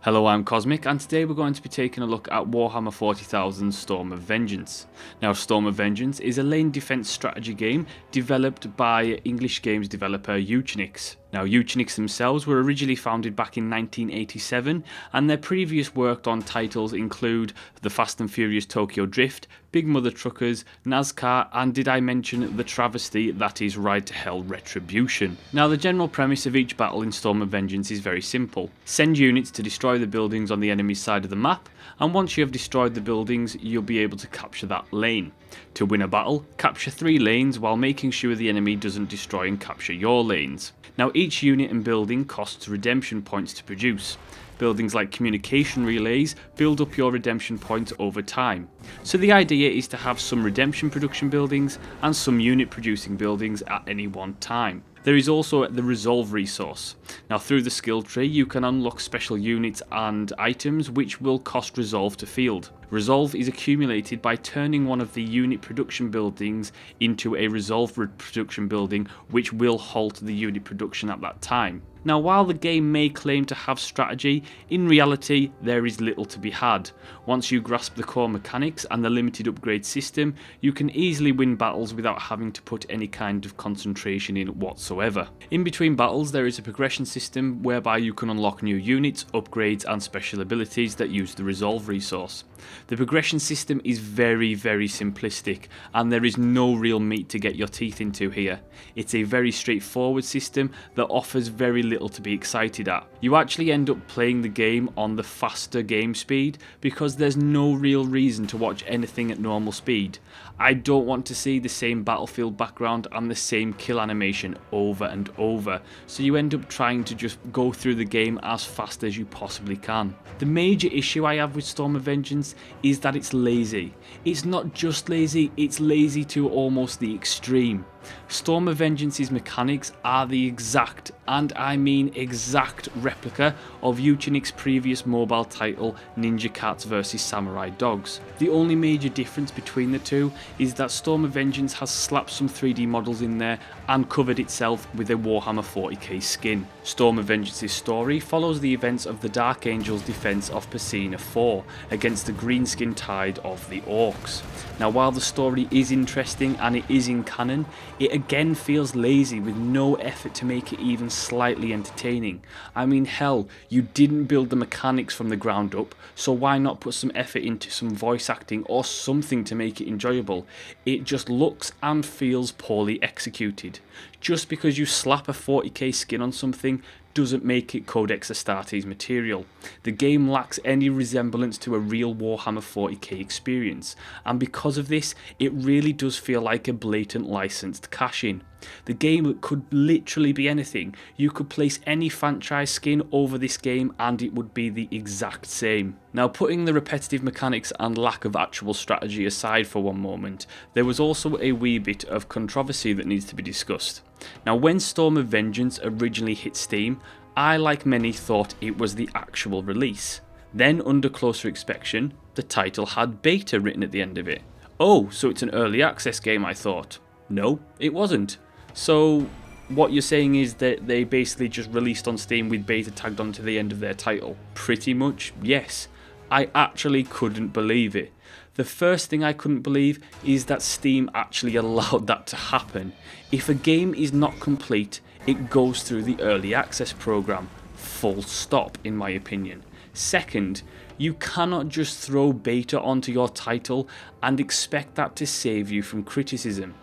Hello, I'm Cosmic, and today we're going to be taking a look at Warhammer 40,000 Storm of Vengeance. Now, Storm of Vengeance is a lane defense strategy game developed by English games developer Eutechnyx. Now, Eutechnyx themselves were originally founded back in 1987, and their previous work on titles include the Fast and Furious Tokyo Drift, Big Mother Truckers, NASCAR, and did I mention the travesty that is Ride to Hell Retribution. Now, the general premise of each battle in Storm of Vengeance is very simple. Send units to destroy the buildings on the enemy's side of the map, and once you have destroyed the buildings, you'll be able to capture that lane. To win a battle, capture 3 lanes while making sure the enemy doesn't destroy and capture your lanes. Now, each unit and building costs redemption points to produce. Buildings like communication relays build up your redemption points over time. So the idea is to have some redemption production buildings and some unit producing buildings at any one time. There is also the resolve resource. Now, through the skill tree you can unlock special units and items which will cost resolve to field. Resolve is accumulated by turning one of the unit production buildings into a resolve production building, which will halt the unit production at that time. Now, while the game may claim to have strategy, in reality there is little to be had. Once you grasp the core mechanics and the limited upgrade system, you can easily win battles without having to put any kind of concentration in whatsoever. In between battles there is a progression system whereby you can unlock new units, upgrades and special abilities that use the resolve resource. The progression system is very simplistic, and there is no real meat to get your teeth into here. It's a very straightforward system that offers very little to be excited at. You actually end up playing the game on the faster game speed because there's no real reason to watch anything at normal speed. I don't want to see the same battlefield background and the same kill animation over and over, so you end up trying to just go through the game as fast as you possibly can. The major issue I have with Storm of Vengeance is that it's lazy. It's not just lazy, it's lazy to almost the extreme. Storm of Vengeance's mechanics are the exact, and I mean exact, replica of Eutechnyx's previous mobile title Ninja Cats vs Samurai Dogs. The only major difference between the two is that Storm of Vengeance has slapped some 3D models in there and covered itself with a Warhammer 40k skin. Storm of Vengeance's story follows the events of the Dark Angel's defense of Persina 4 against the greenskin tide of the Orcs. Now, while the story is interesting and it is in canon, it again feels lazy with no effort to make it even slightly entertaining. I mean, hell, you didn't build the mechanics from the ground up, so why not put some effort into some voice acting or something to make it enjoyable? It just looks and feels poorly executed. Just because you slap a 40k skin on something doesn't make it Codex Astartes material. The game lacks any resemblance to a real Warhammer 40k experience, and because of this, it really does feel like a blatant licensed cash-in. The game could literally be anything. You could place any franchise skin over this game and it would be the exact same. Now, putting the repetitive mechanics and lack of actual strategy aside for one moment, there was also a wee bit of controversy that needs to be discussed. Now, when Storm of Vengeance originally hit Steam, I, like many, thought it was the actual release. Then, under closer inspection, the title had beta written at the end of it. Oh, so it's an early access game, I thought. No, it wasn't. So what you're saying is that they basically just released on Steam with beta tagged onto the end of their title? Pretty much, yes. I actually couldn't believe it. The first thing I couldn't believe is that Steam actually allowed that to happen. If a game is not complete, it goes through the early access program. Full stop, in my opinion. Second, you cannot just throw beta onto your title and expect that to save you from criticism.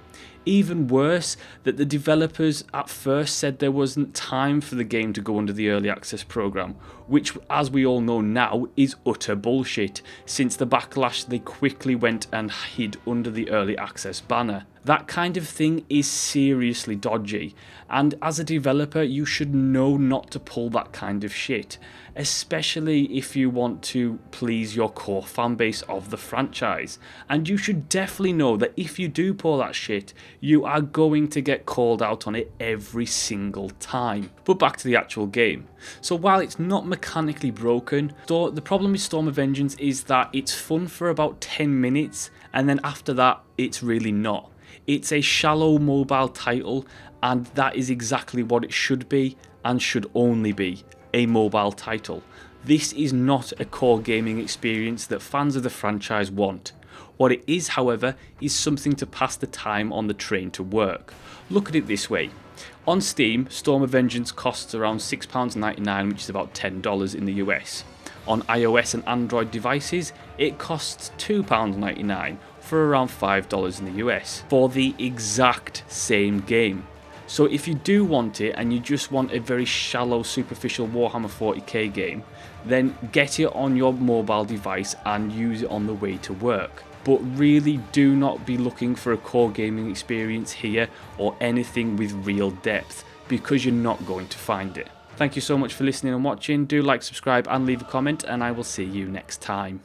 Even worse, that the developers at first said there wasn't time for the game to go under the early access program, which, as we all know now, is utter bullshit. Since the backlash, they quickly went and hid under the early access banner. That kind of thing is seriously dodgy, and as a developer you should know not to pull that kind of shit, especially if you want to please your core fanbase of the franchise. And you should definitely know that if you do pull that shit, you are going to get called out on it every single time. But back to the actual game. So while it's not mechanically broken, the problem with Storm of Vengeance is that it's fun for about 10 minutes, and then after that it's really not. It's a shallow mobile title, and that is exactly what it should be and should only be, a mobile title. This is not a core gaming experience that fans of the franchise want. What it is, however, is something to pass the time on the train to work. Look at it this way. On Steam, Storm of Vengeance costs around £6.99, which is about $10 in the US. On iOS and Android devices, it costs £2.99 for around $5 in the US for the exact same game. So if you do want it and you just want a very shallow, superficial Warhammer 40k game, then get it on your mobile device and use it on the way to work. But really do not be looking for a core gaming experience here or anything with real depth, because you're not going to find it. Thank you so much for listening and watching. Do like, subscribe and leave a comment, and I will see you next time.